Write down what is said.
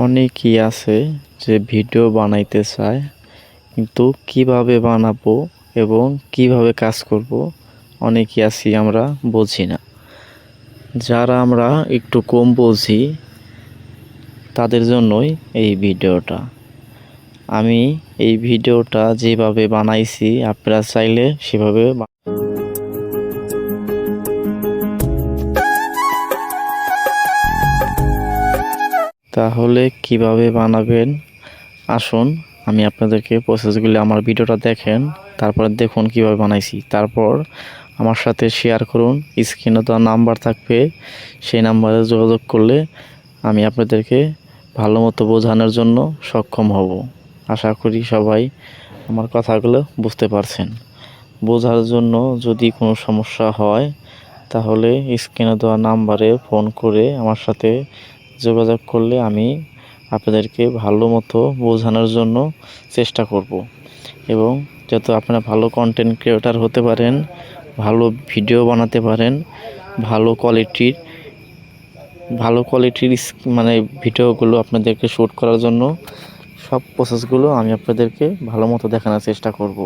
অনেকেই আছে যে ভিডিও বানাইতে চায়, কিন্তু কিভাবে বানাবো এবং কিভাবে কাজ করব অনেকেই আছি আমরা বুঝি না। যারা আমরা একটু কম বুঝি তাদের জন্যই এই ভিডিওটা। আমি এই ভিডিওটা যেভাবে বানাইছি আপনারা চাইলে সেভাবে তাহলে কিভাবে বানাবেন আসুন আমি আপনাদেরকে প্রসেসগুলি আমার ভিডিওটা দেখেন, তারপরে দেখুন কিভাবে বানাইছি। তারপর আমার সাথে শেয়ার করুন। স্ক্রিনে তো নাম্বার থাকবে, সেই নাম্বারে যোগাযোগ করলে আমি আপনাদেরকে ভালো মতো বোঝানোর জন্য সক্ষম হব। আশা করি সবাই আমার কথাগুলো বুঝতে পারছেন। বোঝার জন্য যদি কোনো সমস্যা হয় তাহলে স্ক্রিনে দেওয়া নাম্বারে ফোন করে আমার সাথে যোগাযোগ করলে আমি আপনাদেরকে ভালো মতো বোঝানোর জন্য চেষ্টা করব এবং যাতে আপনারা ভালো কন্টেন্ট ক্রিয়েটর হতে পারেন, ভালো ভিডিও বানাতে পারেন, ভালো কোয়ালিটির মানে ভিডিওগুলো আপনাদেরকে শ্যুট করার জন্য সব প্রসেসগুলো আমি আপনাদেরকে ভালো মতো দেখানোর চেষ্টা করব।